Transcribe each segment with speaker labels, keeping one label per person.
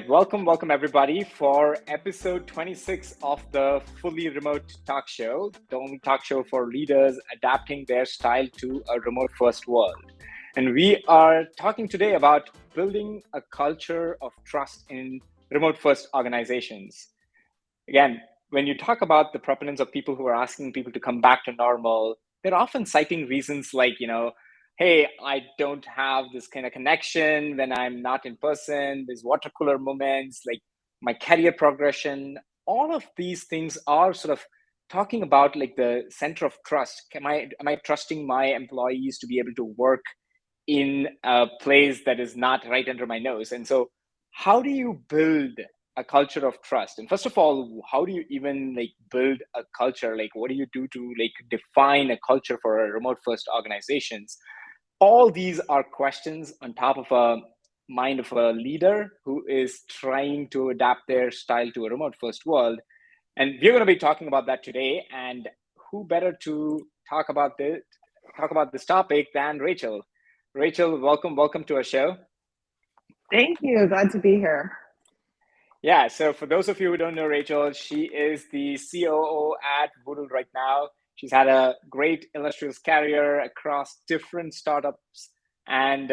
Speaker 1: Welcome everybody for episode 26 of the Fully Remote Talk Show, the only talk show for leaders adapting their style to a remote first world. And we are talking today about building a culture of trust in remote first organizations. Again, when you talk about the proponents of people who are asking people to come back to normal, they're often citing reasons like, hey, I don't have this kind of connection when I'm not in person, there's water cooler moments, like my career progression. All of these things are sort of talking about like the center of trust. Am I trusting my employees to be able to work in a place that is not right under my nose? And so how do you build a culture of trust? And first of all, how do you even like build a culture? Like what do you do to like define a culture for a remote first organizations? All these are questions on top of a mind of a leader who is trying to adapt their style to a remote first world. And we're going to be talking about that today. And who better to talk about this topic than Rachel? Rachel, welcome to our show.
Speaker 2: Thank you. Glad to be here.
Speaker 1: Yeah, so for those of you who don't know Rachel, she is the COO at Voodle right now. She's had a great illustrious career across different startups. And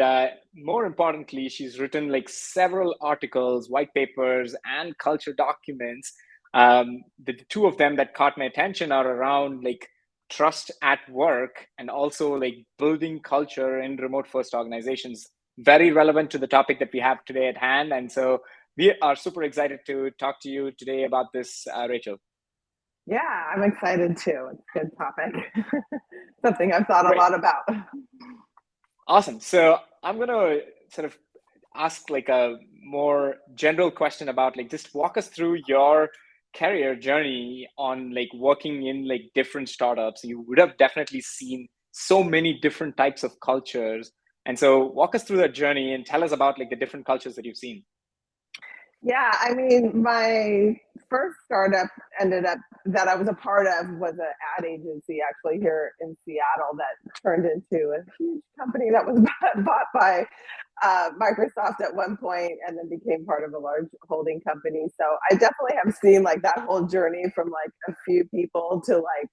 Speaker 1: more importantly, she's written like several articles, white papers, and culture documents. The two of them that caught my attention are around like trust at work and also like building culture in remote first organizations. Very relevant to the topic that we have today at hand. And so we are super excited to talk to you today about this, Rachel.
Speaker 2: Yeah, I'm excited too. It's a good topic. Something I've thought a
Speaker 1: Great.
Speaker 2: lot about.
Speaker 1: Awesome. So I'm going to sort of ask like a more general question about like just walk us through your career journey on like working in like different startups. You would have definitely seen so many different types of cultures. And so walk us through that journey and tell us about like the different cultures that you've seen.
Speaker 2: Yeah, I mean, my first startup ended up that I was a part of was an ad agency actually here in Seattle that turned into a huge company that was bought by Microsoft at one point and then became part of a large holding company. So I definitely have seen like that whole journey from like a few people to like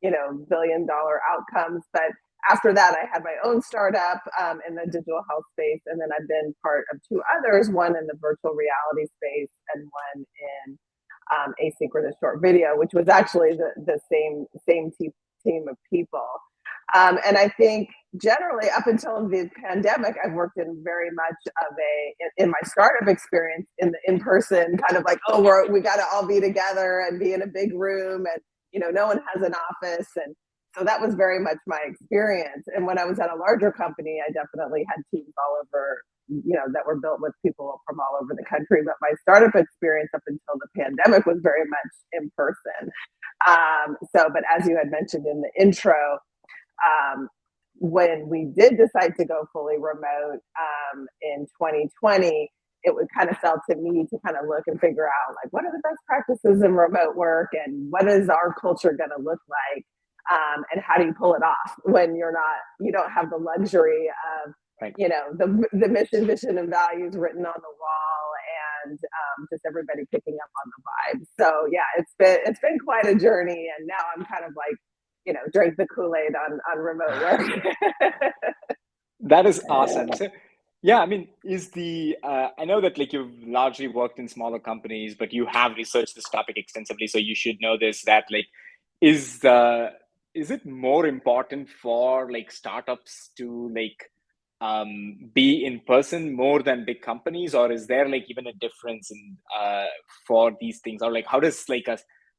Speaker 2: billion-dollar outcomes. But after that, I had my own startup in the digital health space, and then I've been part of two others, one in the virtual reality space and one in asynchronous short video, which was actually the same team of people. And I think generally up until the pandemic, I've worked in very much of in my startup experience in the in-person kind of like, oh, we got to all be together and be in a big room and, no one has an office. And so that was very much my experience. And when I was at a larger company, I definitely had teams all over, that were built with people from all over the country. But my startup experience up until the pandemic was very much in person. But as you had mentioned in the intro, when we did decide to go fully remote in 2020, it would kind of fell to me to kind of look and figure out like what are the best practices in remote work and what is our culture going to look like, and how do you pull it off when you don't have the luxury of
Speaker 1: Right.
Speaker 2: the mission, vision, and values written on the wall and just everybody picking up on the vibe. So yeah, it's been quite a journey, and now I'm kind of like drink the Kool-Aid on remote work.
Speaker 1: That is awesome. So, yeah, I mean, I know that like you've largely worked in smaller companies, but you have researched this topic extensively, so you should know this that like is the is it more important for like startups to like be in person more than big companies, or is there like even a difference in for these things, or like how does like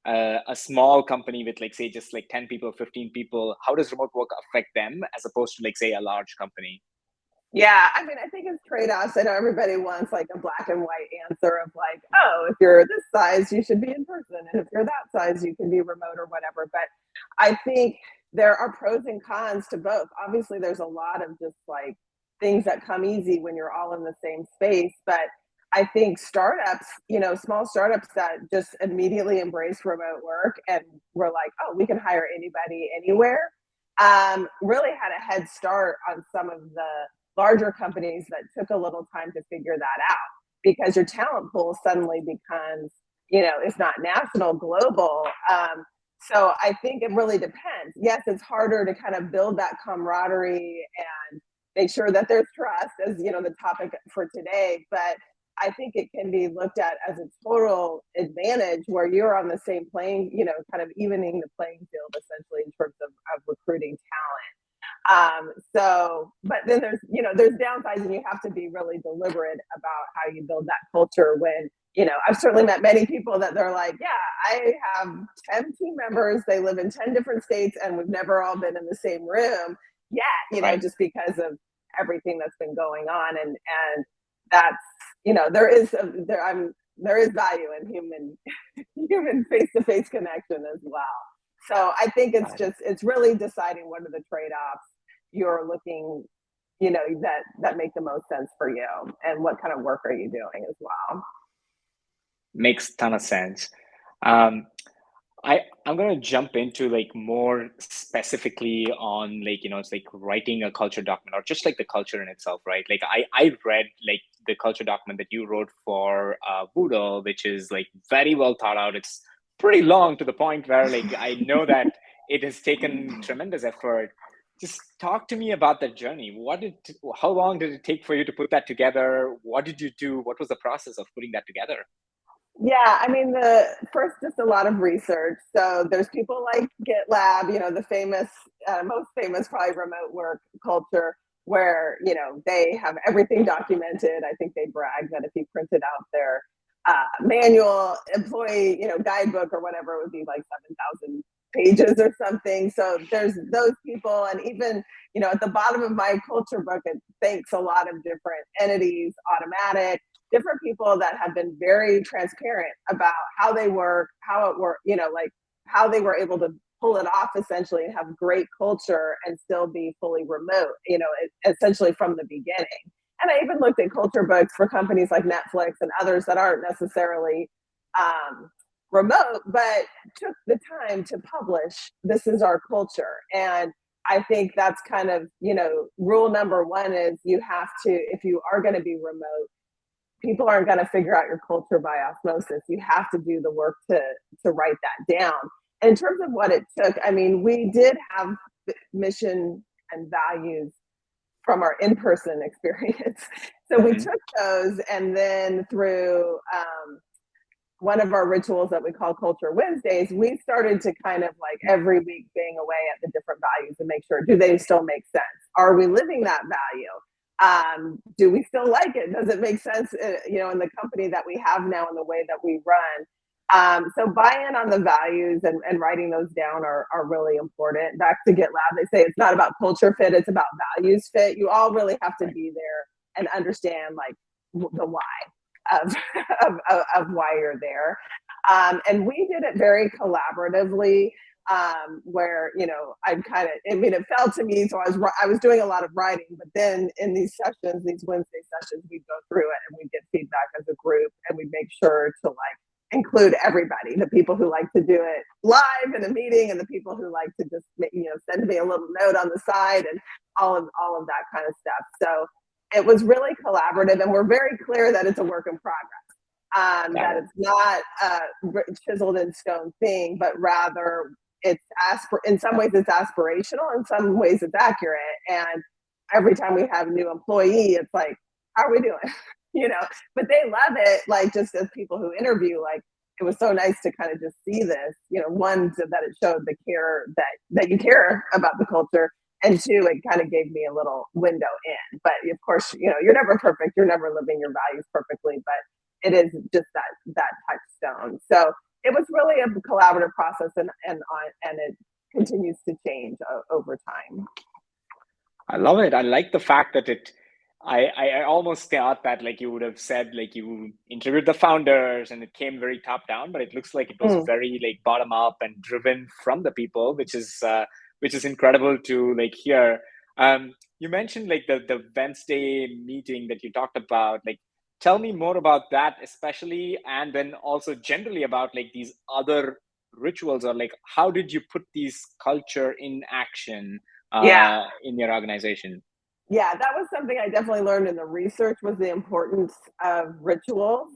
Speaker 1: a small company with like say just like 10 people, 15 people, how does remote work affect them as opposed to like say a large company?
Speaker 2: Yeah, I mean, I think it's trade-offs. I know everybody wants like a black and white answer of like, oh, if you're this size, you should be in person, and if you're that size, you can be remote or whatever. But I think there are pros and cons to both. Obviously, there's a lot of just like things that come easy when you're all in the same space. But I think startups, small startups that just immediately embrace remote work and were like, oh, we can hire anybody anywhere, really had a head start on some of the larger companies that took a little time to figure that out. because your talent pool suddenly becomes, if not national, global. So I think it really depends. Yes, it's harder to kind of build that camaraderie and make sure that there's trust, as the topic for today. But I think it can be looked at as a total advantage where you're on the same plane, kind of evening the playing field essentially in terms of recruiting so, but then there's downsides, and you have to be really deliberate about how you build that culture when, I've certainly met many people that they're like, yeah, I have 10 team members, they live in 10 different states, and we've never all been in the same room yet,
Speaker 1: Right.
Speaker 2: just because of everything that's been going on. And that's, there is value in human face-to-face connection as well. So I think it's really deciding what are the trade-offs you're looking, that make the most sense for you, and what kind of work are you doing as well.
Speaker 1: Makes a ton of sense. I'm gonna jump into like more specifically on like, it's like writing a culture document or just like the culture in itself, right? Like I read like the culture document that you wrote for Voodle, which is like very well thought out. It's pretty long to the point where like I know that it has taken tremendous effort. Just talk to me about that journey. How long did it take for you to put that together? What did you do? What was the process of putting that together?
Speaker 2: Yeah, I mean, the first, just a lot of research. So there's people like GitLab, the famous, most famous probably remote work culture, where they have everything documented. I think they brag that if you printed out their manual employee, guidebook or whatever, it would be like 7,000 pages or something. So there's those people, and even at the bottom of my culture book, it thanks a lot of different entities, Automatic, different people that have been very transparent about how they work, how it work, like how they were able to pull it off essentially and have great culture and still be fully remote, essentially from the beginning. And I even looked at culture books for companies like Netflix and others that aren't necessarily remote, but took the time to publish, this is our culture. And I think that's kind of, rule number one is you have to, if you are going to be remote, people aren't going to figure out your culture by osmosis. You have to do the work to write that down. And in terms of what it took, I mean, we did have mission and values from our in-person experience. So we took those, and then through one of our rituals that we call Culture Wednesdays, we started to kind of like every week bang away at the different values and make sure, do they still make sense? Are we living that value? Do we still like it? Does it make sense, in the company that we have now and the way that we run? So buy-in on the values and writing those down are really important. Back to GitLab, they say it's not about culture fit, it's about values fit. You all really have to be there and understand like the why of, of why you're there. And we did it very collaboratively, where it felt to me, so I was doing a lot of writing, but then in these sessions, these Wednesday sessions, we'd go through it and we'd get feedback as a group, and we'd make sure to like include everybody, the people who like to do it live in a meeting, and the people who like to just send me a little note on the side, and all of that kind of stuff. So it was really collaborative, and we're very clear that it's a work in progress. That it's not a chiseled in stone thing, but rather it's in some ways it's aspirational, in some ways it's accurate. And every time we have a new employee, it's like, how are we doing? But they love it. Like, just as people who interview, like, it was so nice to kind of just see this, one, that it showed the care that you care about the culture. And two, it kind of gave me a little window in. But of course, you're never perfect. You're never living your values perfectly, but it is just that touchstone. So it was really a collaborative process, and it continues to change over time.
Speaker 1: I love it. I like the fact that I almost thought that like you would have said like you interviewed the founders and it came very top down, but it looks like it was very like bottom up and driven from the people, which is incredible to like hear. You mentioned like the Wednesday meeting that you talked about. Like, tell me more about that, especially, and then also generally about like these other rituals, or like how did you put these culture in action
Speaker 2: Yeah.
Speaker 1: in your organization?
Speaker 2: Yeah, that was something I definitely learned in the research, was the importance of rituals.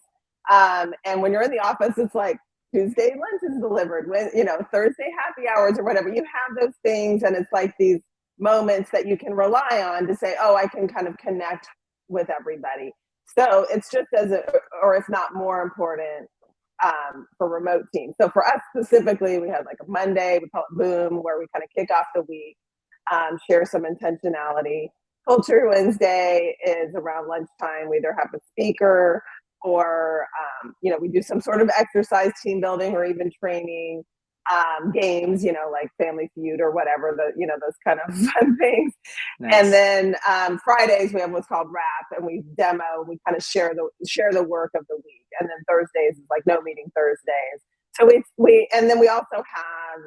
Speaker 2: And when you're in the office, it's like Tuesday lunch is delivered, when, Thursday happy hours or whatever. You have those things, and it's like these moments that you can rely on to say, oh, I can kind of connect with everybody. So it's just or if not more important, for remote teams. So for us specifically, we had like a Monday, we call it Boom, where we kind of kick off the week, share some intentionality. Culture Wednesday is around lunchtime. We either have a speaker, or we do some sort of exercise, team building, or even training, games, like Family Feud or whatever, those kind of fun things.
Speaker 1: Nice.
Speaker 2: And then Fridays we have what's called Wrap, and we demo. We kind of share the work of the week. And then Thursdays is like no meeting Thursdays. So we and then we also have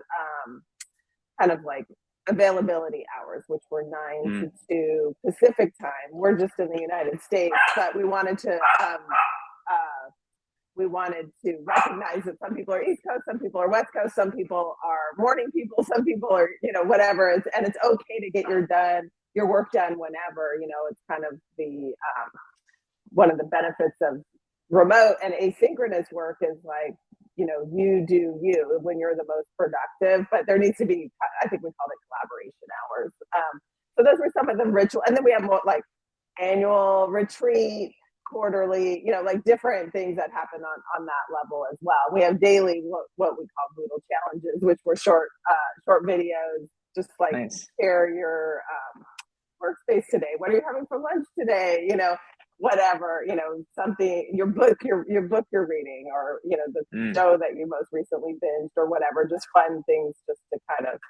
Speaker 2: kind of like availability hours, which were 9 to 2 Pacific time. We're just in the United States, but we wanted to recognize that some people are East Coast, some people are West Coast, some people are morning people, some people are, whatever. And it's okay to get your work done whenever. It's kind of the one of the benefits of remote and asynchronous work is like, you do you when you're the most productive, but there needs to be, I think we call it collaboration hours. So those were some of the ritual. And then we have more like annual retreat, quarterly, like different things that happen on that level as well. We have daily, what we call Voodle challenges, which were short videos, just like nice. Share your workspace today. What are you having for lunch today? Whatever, something, your book you're reading, or, the show that you most recently binged, or whatever, just fun things just to kind of,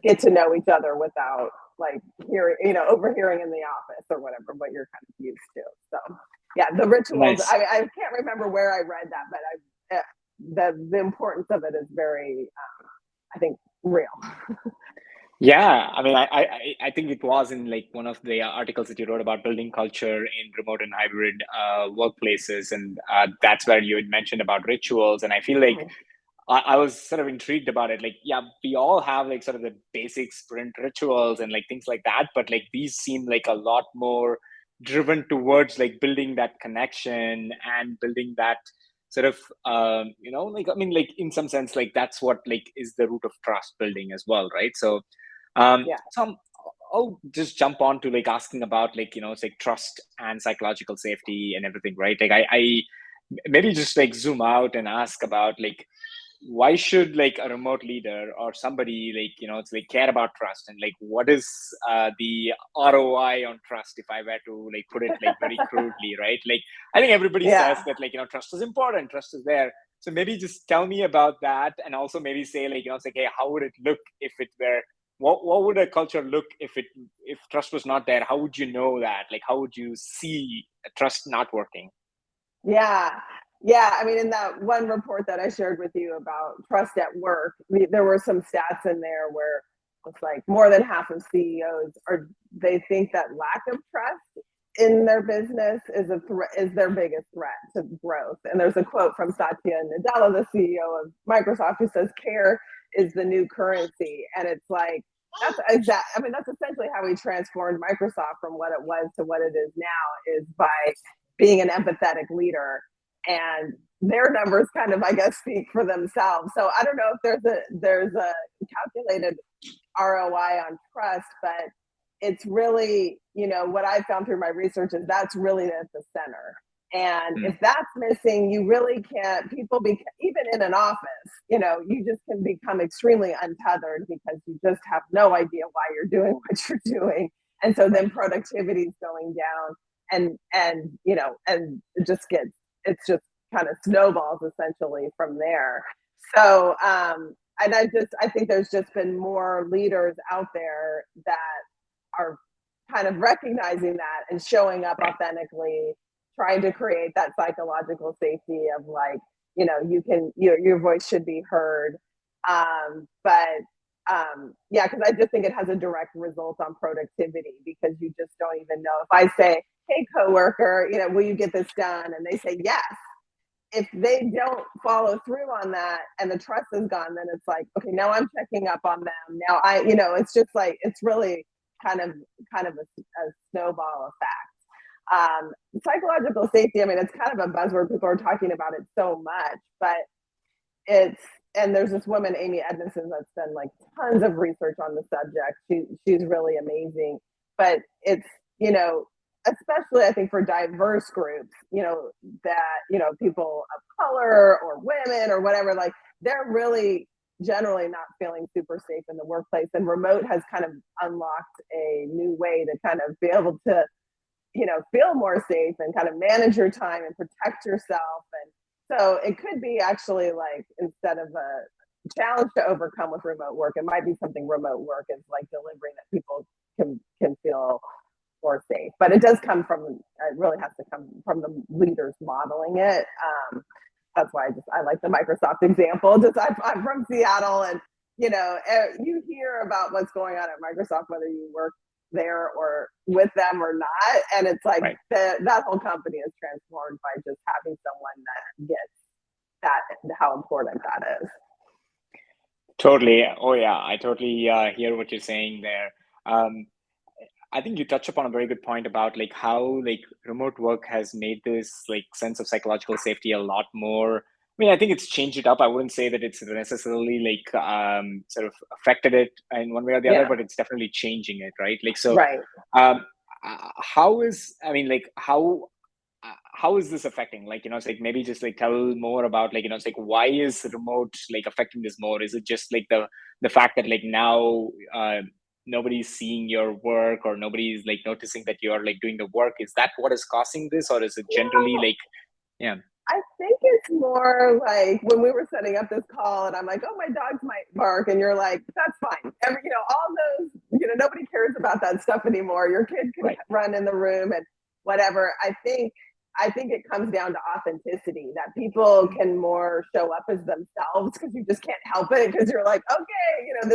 Speaker 2: get to know each other without like hearing, overhearing in the office or whatever, what you're kind of used to. So yeah, the rituals, nice. I can't remember where I read that, but the importance of it is very, I think, real.
Speaker 1: Yeah, I mean, I think it was in like one of the articles that you wrote about building culture in remote and hybrid workplaces, and that's where you had mentioned about rituals. And I feel like I was sort of intrigued about it. Like, yeah, we all have like sort of the basic sprint rituals and like things like that, but like these seem like a lot more driven towards like building that connection and building that sort of like, I mean, like in some sense, like that's what like is the root of trust building as well, right? So so I'll just jump on to like asking about like, it's like trust and psychological safety and everything, right? Like I maybe just like zoom out and ask about like, why should like a remote leader or somebody like, it's like care about trust, and like what is the ROI on trust, if I were to like put it like very crudely, right? Like I think everybody says that like, trust is important, trust is there. So maybe just tell me about that, and also maybe say like, it's like, hey, how would it look if it were, what would a culture look if trust was not there? How would you know that? Like, how would you see trust not working?
Speaker 2: Yeah. I mean, in that one report that I shared with you about trust at work, there were some stats in there where it's like more than half of CEOs they think that lack of trust in their business is their biggest threat to growth. And there's a quote from Satya Nadella, the CEO of Microsoft, who says, "Care is the new currency." And it's like, that's essentially how we transformed Microsoft from what it was to what it is now, is by being an empathetic leader. And their numbers kind of, I guess, speak for themselves. So I don't know if there's a calculated ROI on trust, but it's really, what I found through my research is that's really at the center. And if that's missing, you really can't, even in an office, you just can become extremely untethered, because you just have no idea why you're doing what you're doing. And so then productivity is going down, and it just kind of snowballs essentially from there. So, and I think there's just been more leaders out there that are kind of recognizing that and showing up authentically, trying to create that psychological safety of like, your voice should be heard. Because I just think it has a direct result on productivity, because you just don't even know. If I say, "Hey, coworker, will you get this done?" and they say yes, if they don't follow through on that and the trust is gone, then it's like, okay, now I'm checking up on them. Now it's just like, it's really kind of a snowball effect. Psychological safety, I mean, it's kind of a buzzword. People are talking about it so much, but and there's this woman, Amy Edmondson, that's done like tons of research on the subject. She's really amazing. But it's, especially I think for diverse groups, that, people of color or women or whatever, like they're really generally not feeling super safe in the workplace. And remote has kind of unlocked a new way to kind of be able to, feel more safe and kind of manage your time and protect yourself. And so it could be actually like, instead of a challenge to overcome with remote work, it might be something remote work is like delivering that people can feel more safe. But it does come from, it really has to come from the leaders modeling it. That's why I like the Microsoft example. I'm from Seattle, and you hear about what's going on at Microsoft, whether you work there or with them or not, and it's like
Speaker 1: right.
Speaker 2: that whole company is transformed by just having someone that gets that, how important that is.
Speaker 1: Totally. Oh yeah, I totally hear what you're saying there. I think you touched upon a very good point about like how like remote work has made this like sense of psychological safety a lot more. I mean, I think it's changed it up. I wouldn't say that it's necessarily like sort of affected it in one way or the other, but it's definitely changing it, right? Like so,
Speaker 2: right.
Speaker 1: how is, I mean, like how is this affecting? Like, it's like maybe just like tell more about like, it's like why is remote like affecting this more? Is it just like the fact that like now nobody's seeing your work or nobody's like noticing that you're like doing the work? Is that what is causing this, or is it generally like, yeah?
Speaker 2: I think it's more like when we were setting up this call and I'm like, oh, my dogs might bark. And you're like, that's fine. All those, nobody cares about that stuff anymore. Your kid can run in the room and whatever. I think it comes down to authenticity, that people can more show up as themselves because you just can't help it, because you're like, okay,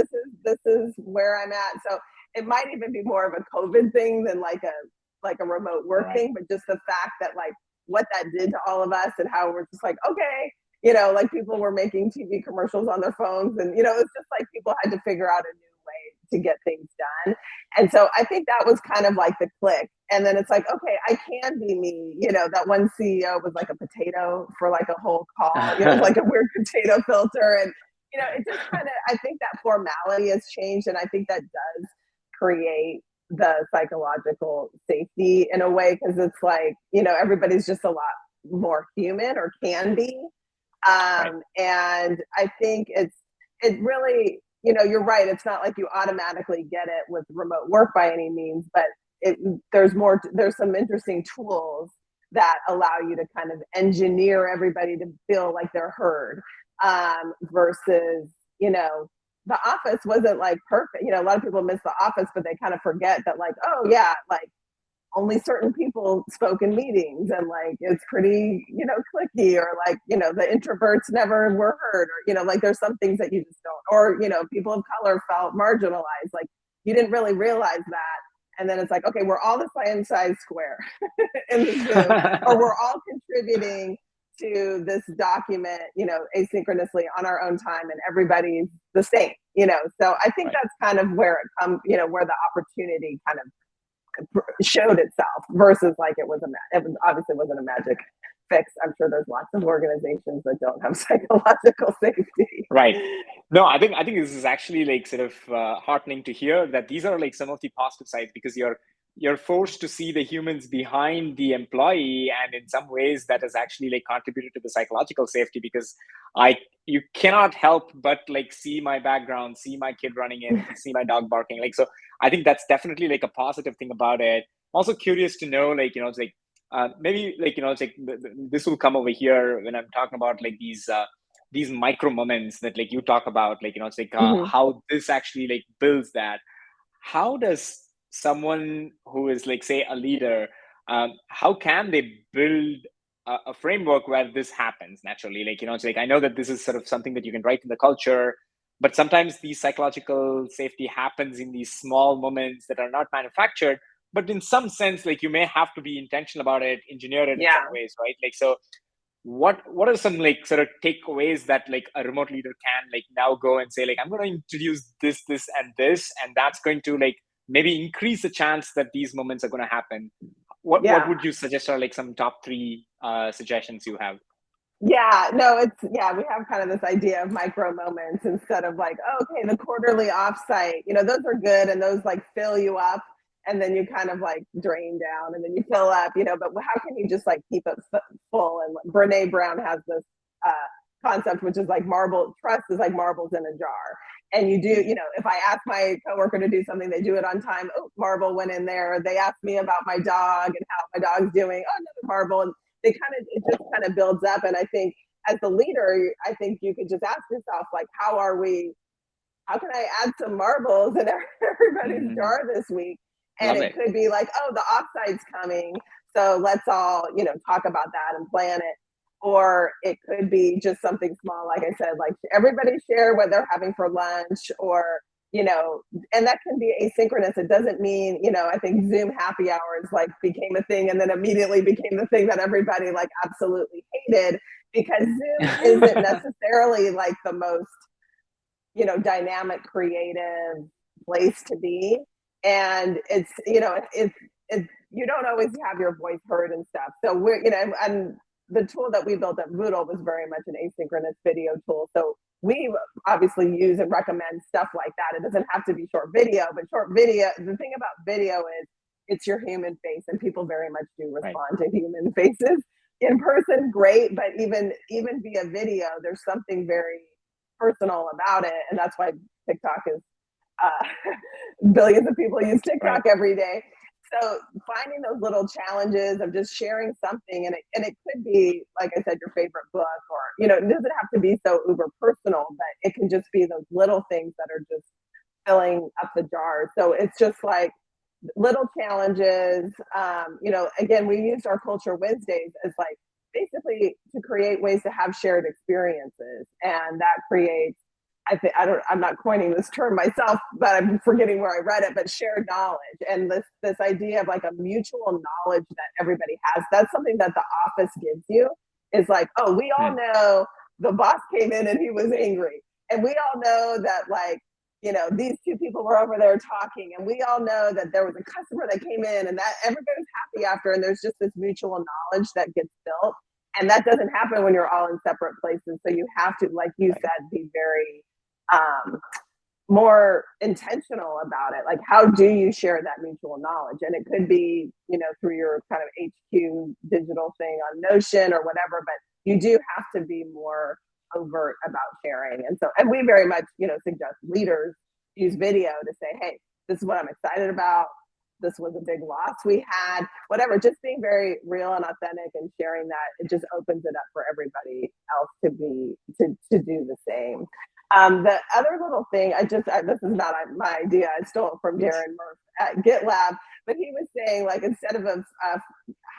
Speaker 2: this is where I'm at. So it might even be more of a COVID thing than like a remote work thing, but just the fact that like what that did to all of us and how we're just like, okay, like people were making TV commercials on their phones, and it's just like people had to figure out a new way to get things done. And so I think that was kind of like the click. And then it's like, okay, I can be me. That one CEO was like a potato for like a whole call, like a weird potato filter. And, it just kind of, I think that formality has changed. And I think that does create the psychological safety in a way, because it's like, everybody's just a lot more human, or can be. And I think it really, you're right. It's not like you automatically get it with remote work by any means, but there's some interesting tools that allow you to kind of engineer everybody to feel like they're heard, versus, the office wasn't like perfect. A lot of people miss the office, but they kind of forget that like, oh yeah, like only certain people spoke in meetings, and like it's pretty, clicky, or like, the introverts never were heard, or, like there's some things that you just don't, or, people of color felt marginalized. Like you didn't really realize that. And then it's like, okay, we're all the same size square in the Zoom, or we're all contributing to this document, asynchronously on our own time, and everybody's the same, So I think that's kind of where it comes, where the opportunity kind of showed itself, versus like it obviously wasn't a magic fix. I'm sure there's lots of organizations that don't have psychological safety.
Speaker 1: Right. No, I think this is actually like sort of heartening to hear that these are like some of the positive sides, because you're forced to see the humans behind the employee, and in some ways that has actually like contributed to the psychological safety, because you cannot help but like see my background, see my kid running in, see my dog barking. Like, so I think that's definitely like a positive thing about it. I'm also curious to know, like, it's like maybe like, it's like this will come over here when I'm talking about like these micro moments that like you talk about, like, it's like how this actually like builds that. How does someone who is like, say, a leader, how can they build a framework where this happens naturally? Like, it's like, I know that this is sort of something that you can write in the culture, but sometimes the psychological safety happens in these small moments that are not manufactured, but in some sense, like you may have to be intentional about it, engineer it in some ways, right? Like, so what are some like sort of takeaways that like a remote leader can like now go and say, like, I'm going to introduce this and this, and that's going to like maybe increase the chance that these moments are going to happen. What
Speaker 2: Yeah.
Speaker 1: would you suggest are like some top three suggestions you have?
Speaker 2: Yeah, no, we have kind of this idea of micro moments instead of like, oh, okay, the quarterly offsite, those are good and those like fill you up and then you kind of like drain down and then you fill up, but how can you just like keep it full? And Brene Brown has this concept, which is like trust is like marbles in a jar. And you do, if I ask my coworker to do something, they do it on time. Oh, marble went in there. They ask me about my dog and how my dog's doing. Oh, another marble. And it just kind of builds up. And I think as the leader, I think you could just ask yourself, like, how can I add some marbles in everybody's jar this week? And it could be like, oh, the offsite's coming. So let's all, talk about that and plan it. Or it could be just something small, like I said, like everybody share what they're having for lunch or, and that can be asynchronous. It doesn't mean, I think Zoom happy hours like became a thing and then immediately became the thing that everybody like absolutely hated because Zoom isn't necessarily like the most, dynamic, creative place to be. And it's, you don't always have your voice heard and stuff. So we're, and the tool that we built at Voodle was very much an asynchronous video tool. So we obviously use and recommend stuff like that. It doesn't have to be short video, but short video, the thing about video is it's your human face and people very much do respond to human faces. In person, great, but even via video, there's something very personal about it. And that's why TikTok is, billions of people use TikTok every day. So finding those little challenges of just sharing something, and it could be, like I said, your favorite book, or it doesn't have to be so uber personal, but it can just be those little things that are just filling up the jar. So it's just like little challenges. Again, we used our Culture Wednesdays as like basically to create ways to have shared experiences, and that creates. I'm not coining this term myself, but I'm forgetting where I read it, but shared knowledge and this idea of like a mutual knowledge that everybody has. That's something that the office gives you is like, oh, we all know the boss came in and he was angry. And we all know that like, these two people were over there talking and we all know that there was a customer that came in and that everybody's happy after. And there's just this mutual knowledge that gets built. And that doesn't happen when you're all in separate places. So you have to, like you said, be very more intentional about it. Like, how do you share that mutual knowledge? And it could be, through your kind of HQ digital thing on Notion or whatever, but you do have to be more overt about sharing. And we very much, suggest leaders use video to say, hey, this is what I'm excited about. This was a big loss we had, whatever, just being very real and authentic and sharing that, it just opens it up for everybody else to do the same. The other little thing, this is not my idea. I stole it from Darren Murph at GitLab, but he was saying like, instead of a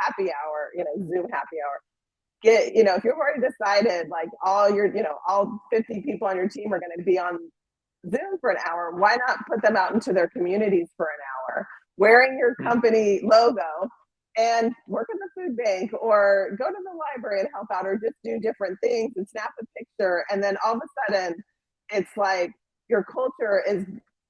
Speaker 2: happy hour, Zoom happy hour, if you've already decided like all 50 people on your team are going to be on Zoom for an hour, why not put them out into their communities for an hour, wearing your company logo and work at the food bank or go to the library and help out or just do different things and snap a picture. And then all of a sudden it's like your culture is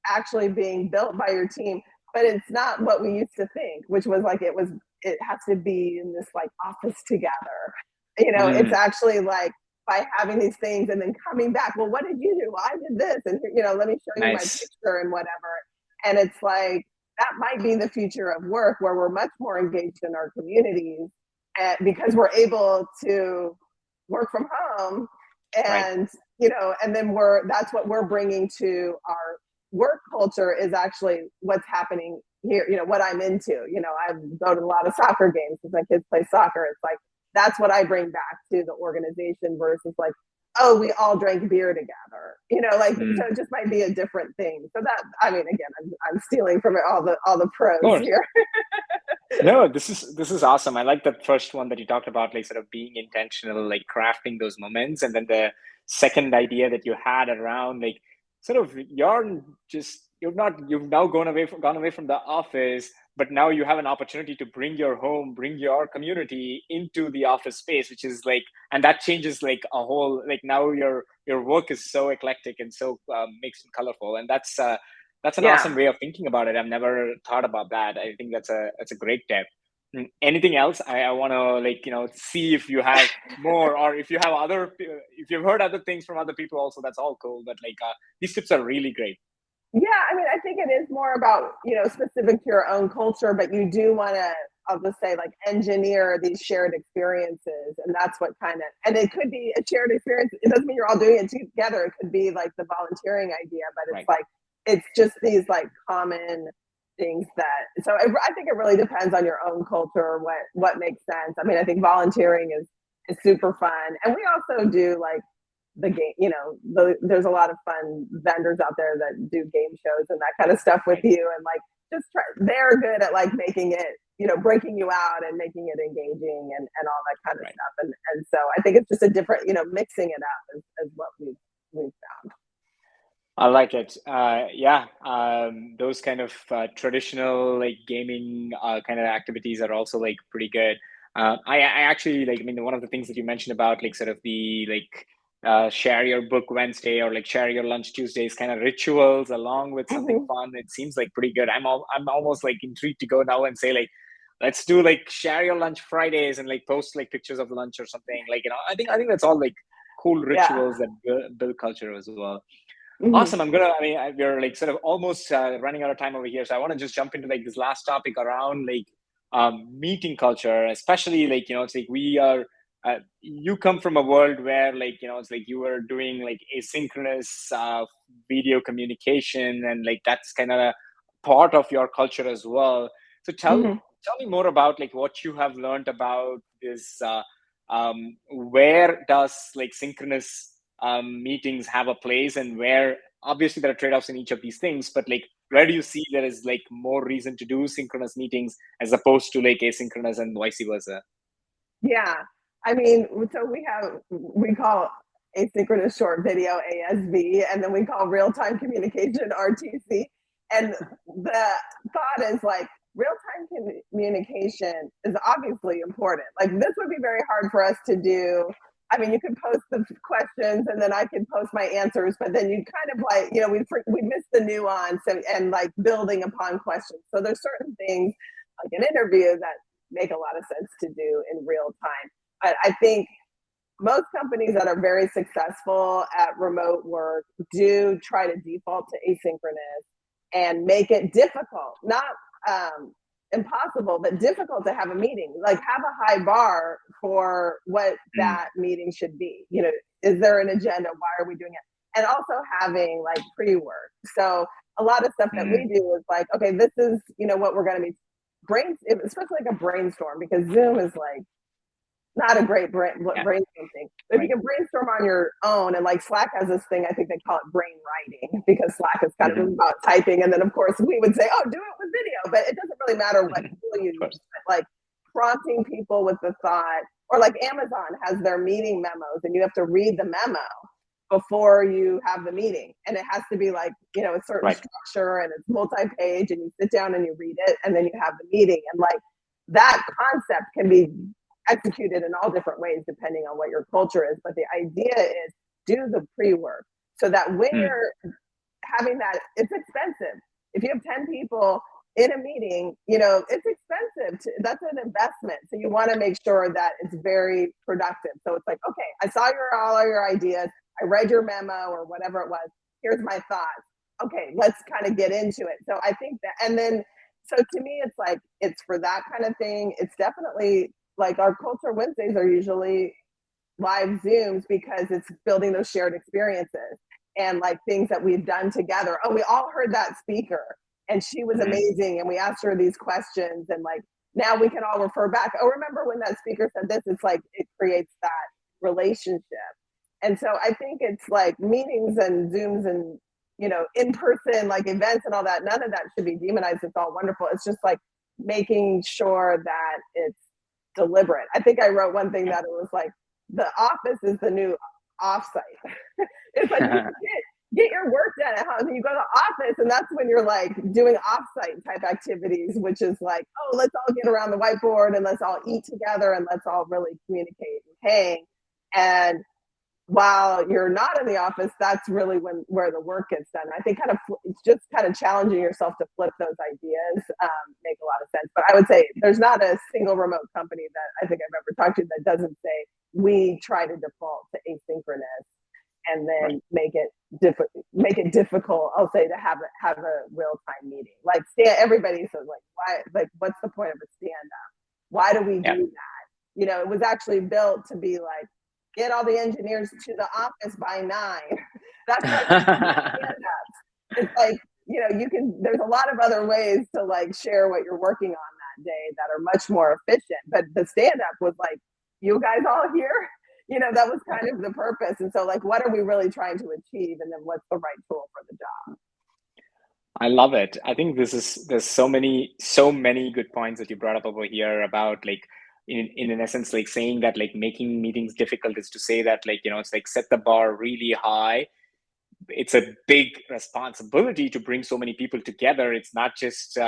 Speaker 2: actually being built by your team, but it's not what we used to think, which was like, it has to be in this like office together. It's actually like by having these things and then coming back, well, what did you do? Well, I did this. And, let me show you my picture and whatever. And it's like, that might be the future of work where we're much more engaged in our communities because we're able to work from home and, and then that's what we're bringing to our work culture is actually what's happening here, what I'm into. I go to a lot of soccer games because my kids play soccer. It's like, that's what I bring back to the organization versus like, oh, we all drank beer together, so it just might be a different thing. So that, I mean, again, I'm stealing from all the pros here.
Speaker 1: No, this is awesome. I like the first one that you talked about, like sort of being intentional, like crafting those moments. And then the second idea that you had around like sort of you've now gone away from the office, but now you have an opportunity to bring your community into the office space, which is like, and that changes like a whole, like now your work is so eclectic and so mixed and colorful. And that's That's an
Speaker 2: Yeah.
Speaker 1: awesome way of thinking about it. I've never thought about that. I think that's a great tip. Anything else? I want to see if you have more, or if you have if you've heard other things from other people also. That's all cool. But these tips are really great.
Speaker 2: Yeah, I mean, I think it is more about, specific to your own culture, but you do want to, I'll just say, like, engineer these shared experiences. And that's what and it could be a shared experience. It doesn't mean you're all doing it together. It could be like the volunteering idea, but
Speaker 1: Right.
Speaker 2: it's like, it's just these like common things I think it really depends on your own culture, what makes sense. I mean, I think volunteering is super fun. And we also do like the game, there's a lot of fun vendors out there that do game shows and that kind of stuff with
Speaker 1: Right.
Speaker 2: you. And like, they're good at like making it, breaking you out and making it engaging and all that kind of
Speaker 1: Right.
Speaker 2: stuff. And so I think it's just a different, mixing it up is what we've found.
Speaker 1: I like it. Yeah, those kind of traditional like gaming kind of activities are also like pretty good. I actually like. I mean, one of the things that you mentioned about like sort of the share your book Wednesday or like share your lunch Tuesdays kind of rituals along with something
Speaker 2: Mm-hmm.
Speaker 1: fun. It seems like pretty good. I'm almost like intrigued to go now and say like, let's do like share your lunch Fridays and like post like pictures of lunch or something. I think that's all like cool
Speaker 2: Yeah.
Speaker 1: rituals that build culture as well.
Speaker 2: Mm-hmm.
Speaker 1: Awesome. We're like sort of almost running out of time over here. So I want to just jump into like this last topic around meeting culture, especially it's like you come from a world where it's like you were doing like asynchronous video communication, and like that's kind of a part of your culture as well. So
Speaker 2: Mm-hmm.
Speaker 1: tell me more about like what you have learned about this. Where does like synchronous meetings have a place, and where obviously there are trade-offs in each of these things, but like where do you see there is like more reason to do synchronous meetings as opposed to like asynchronous and vice versa?
Speaker 2: Yeah. I mean, so we call asynchronous short video ASV, and then we call real time communication RTC. And the thought is like real time communication is obviously important. Like, this would be very hard for us to do. I mean, you could post the questions and then I could post my answers, but then you kind of like, we miss the nuance and like building upon questions. So there's certain things like an interview that make a lot of sense to do in real time. But I think most companies that are very successful at remote work do try to default to asynchronous and make it difficult, not impossible, but difficult to have a meeting. Like, have a high bar for what
Speaker 1: Mm,
Speaker 2: that meeting should be. Is there an agenda? Why are we doing it? And also having like pre-work. So a lot of stuff that
Speaker 1: mm,
Speaker 2: we do is like, okay, this is what we're going to be especially like a brainstorm, because Zoom is like not a great
Speaker 1: yeah,
Speaker 2: brainstorm thing. But if you
Speaker 1: right.
Speaker 2: can brainstorm on your own, and like Slack has this thing, I think they call it brain writing, because Slack is kind of
Speaker 1: Hmm.
Speaker 2: about typing. And then of course we would say, oh, do it with video, but it doesn't really matter what tool you
Speaker 1: Of
Speaker 2: use.
Speaker 1: course.
Speaker 2: But like prompting people with the thought, or like Amazon has their meeting memos, and you have to read the memo before you have the meeting, and it has to be like a certain
Speaker 1: Right.
Speaker 2: structure, and it's multi-page, and you sit down and you read it, and then you have the meeting. And like, that concept can be executed in all different ways depending on what your culture is, but the idea is do the pre-work so that when
Speaker 1: Mm,
Speaker 2: you're having that, it's expensive. If you have 10 people in a meeting, it's expensive. That's an investment. So you want to make sure that it's very productive. So it's like, okay, I saw all of your ideas. I read your memo or whatever it was. Here's my thoughts. Okay, let's kind of get into it. So I think that, and then, so to me, it's like, it's for that kind of thing. It's definitely like our culture Wednesdays are usually live Zooms, because it's building those shared experiences and like things that we've done together. Oh, we all heard that speaker and she was
Speaker 1: mm,
Speaker 2: amazing, and we asked her these questions, and like now we can all refer back. Oh, remember when that speaker said this? It's like it creates that relationship. And so I think it's like meetings and Zooms and in person like events and all that. None of that should be demonized. It's all wonderful. It's just like making sure that it's deliberate. I think I wrote one thing
Speaker 1: yeah.
Speaker 2: that it was like, the office is the new offsite. It's like you get your work done at home, and you go to the office, and that's when you're like doing offsite type activities, which is like, oh, let's all get around the whiteboard and let's all eat together and let's all really communicate and hang. And while you're not in the office, that's really where the work gets done. I think it's just kind of challenging yourself to flip those ideas make a lot of sense. But I would say there's not a single remote company that I think I've ever talked to that doesn't say we try to default to asynchronous and then make it difficult. I'll say to have a real time meeting. Like everybody says like why, like what's the point of a stand up? Why do we do that? You know, it was actually built to be like, get all the engineers to the office by 9. That's like it's like, you know, there's a lot of other ways to like share what you're working on that day that are much more efficient. But the stand up was like, you guys all here? You know, that was kind of the purpose. And so like, what are we really trying to achieve? And then what's the right tool for the job?
Speaker 1: I love it. I think there's so many good points that you brought up over here about like in essence like saying that like making meetings difficult is to say that like, you know, it's like set the bar really high. It's a big responsibility to bring so many people together. It's not just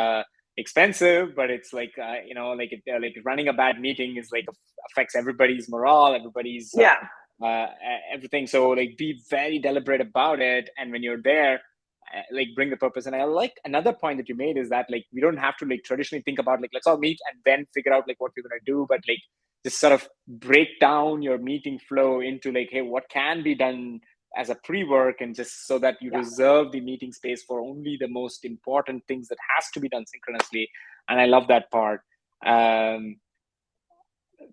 Speaker 1: expensive, but it's like you know, like like running a bad meeting is like affects everybody's morale, everybody's everything. So like be very deliberate about it, and when you're there, like bring the purpose. And I like another point that you made is that like we don't have to like traditionally think about like let's all meet and then figure out like what we're going to do, but like just sort of break down your meeting flow into like, hey, what can be done as a pre-work, and just so that you reserve the meeting space for only the most important things that has to be done synchronously. And I love that part.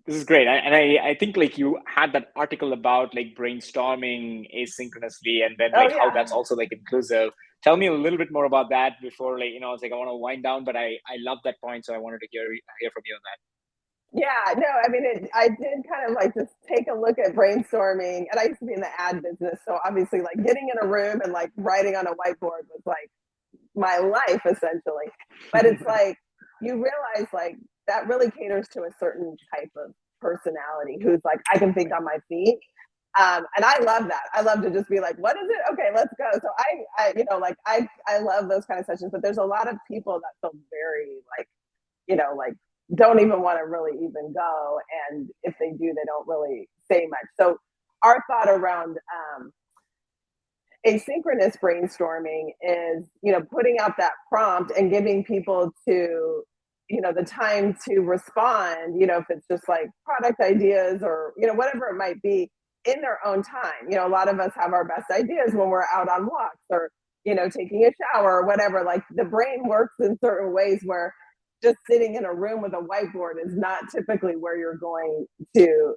Speaker 1: This is great. And I think like you had that article about like brainstorming asynchronously and then like how that's also like inclusive. Tell me a little bit more about that before, like, you know, it's like I want to wind down, but I love that point. So I wanted to hear from you on that.
Speaker 2: Yeah, no, I mean, I did kind of like just take a look at brainstorming, and I used to be in the ad business, so obviously, like getting in a room and like writing on a whiteboard was like my life essentially. But it's like you realize like that really caters to a certain type of personality who's like, I can think on my feet. And I love that. I love to just be like, what is it? Okay, let's go. So I you know, like I love those kind of sessions, but there's a lot of people that feel very like, you know, like don't even want to really even go. And if they do, they don't really say much. So our thought around asynchronous brainstorming is, you know, putting out that prompt and giving people to, you know, the time to respond, you know, if it's just like product ideas or, you know, whatever it might be in their own time. You know, a lot of us have our best ideas when we're out on walks or, you know, taking a shower or whatever. Like the brain works in certain ways where just sitting in a room with a whiteboard is not typically where you're going to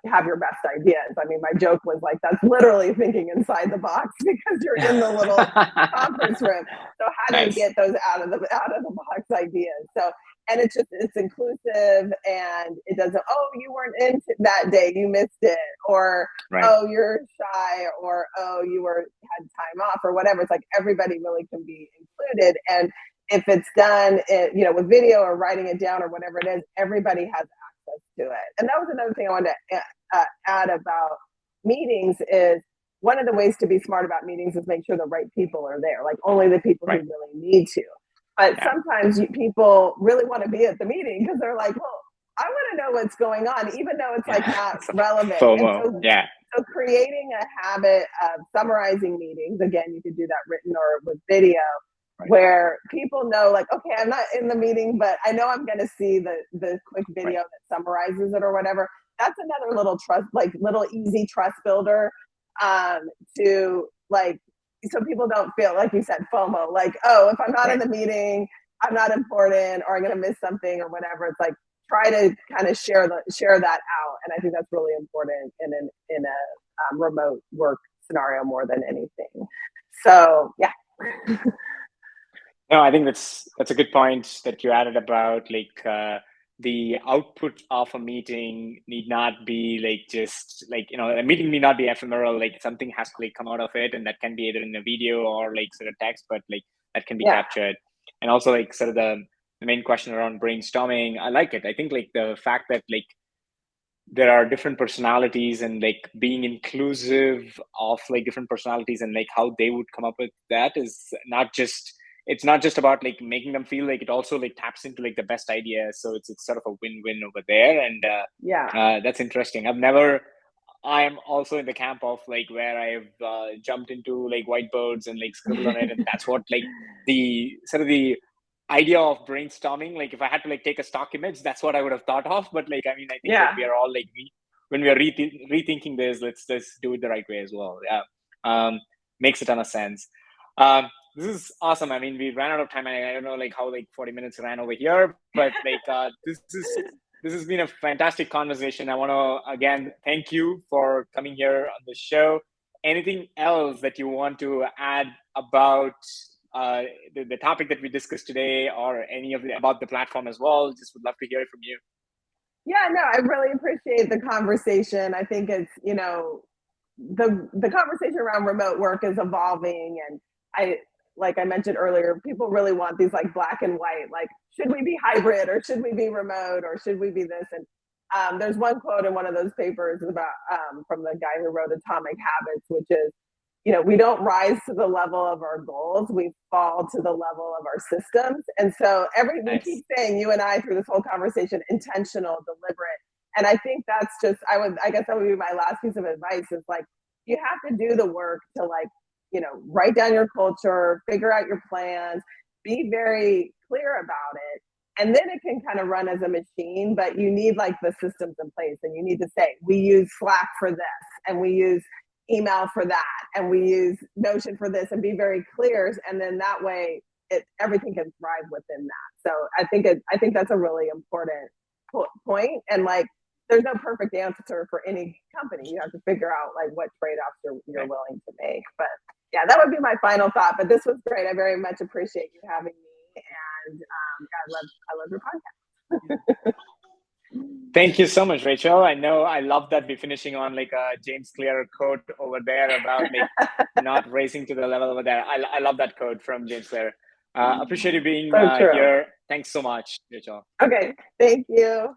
Speaker 2: have your best ideas. I mean, my joke was like, that's literally thinking inside the box because you're in the little conference room. So how do you get those out of the box ideas? So, and it's inclusive, and it doesn't, oh, you weren't in that day, you missed it, or oh, you're shy, or oh, you had time off, or whatever. It's like everybody really can be included. And if it's done, you know, with video or writing it down or whatever it is, everybody has access to it. And that was another thing I wanted to add about meetings is one of the ways to be smart about meetings is make sure the right people are there, like only the people who really need to. But sometimes people really want to be at the meeting because they're like, well, I want to know what's going on, even though it's like not relevant.
Speaker 1: FOMO.
Speaker 2: So creating a habit of summarizing meetings, again, you could do that written or with video, where people know like, okay, I'm not in the meeting, but I know I'm going to see the quick video that summarizes it or whatever. That's another little trust, like little easy trust builder to like, so people don't feel, like you said, FOMO, like, oh, if I'm not in the meeting, I'm not important, or I'm going to miss something or whatever. It's like, try to kind of share that out. And I think that's really important in a remote work scenario more than anything. So, yeah.
Speaker 1: No, I think that's a good point that you added about like the output of a meeting need not be like just like, you know, a meeting need not be ephemeral. Like something has to like come out of it, and that can be either in a video or like sort of text, but like that can be captured. And also like sort of the main question around brainstorming, I like it. I think like the fact that like there are different personalities and like being inclusive of like different personalities and like how they would come up with that is not just, it's not just about like making them feel like, it also like taps into like the best ideas. So it's sort of a win-win over there. And that's interesting. I've never I'm also in the camp of like where I've jumped into like whiteboards and like scribble on it, and that's what like the sort of the idea of brainstorming. Like if I had to like take a stock image, that's what I would have thought of. But like I mean, I think when
Speaker 2: Yeah.
Speaker 1: we are all like when we are rethinking this, let's just do it the right way as well. Yeah, makes a ton of sense. This is awesome. I mean, we ran out of time. I don't know like how like 40 minutes ran over here, but like this has been a fantastic conversation. I want to again thank you for coming here on the show. Anything else that you want to add about the topic that we discussed today, or any of about the platform as well? Just would love to hear it from you.
Speaker 2: Yeah, no, I really appreciate the conversation. I think it's, the conversation around remote work is evolving, and like I mentioned earlier, people really want these like black and white, like should we be hybrid or should we be remote or should we be this? And there's one quote in one of those papers about from the guy who wrote Atomic Habits, which is, we don't rise to the level of our goals, we fall to the level of our systems. And so we keep saying, you and I, through this whole conversation, intentional, deliberate. And I think that's just, I guess that would be my last piece of advice is like, you have to do the work to like, write down your culture, figure out your plans, be very clear about it. And then it can kind of run as a machine, but you need like the systems in place, and you need to say, we use Slack for this, and we use email for that, and we use Notion for this, and be very clear. And then that way everything can thrive within that. So I think that's a really important point. And like, there's no perfect answer for any company. You have to figure out like what trade-offs you're willing to make. But yeah, that would be my final thought. But this was great. I very much appreciate you having me, and I love your podcast.
Speaker 1: Thank you so much, Rachel. I know I love that we're finishing on like a James Clear quote over there about like not racing to the level over there. I love that quote from James Clear. Appreciate you being
Speaker 2: So true.
Speaker 1: here. Thanks so much, Rachel.
Speaker 2: Okay, thank you.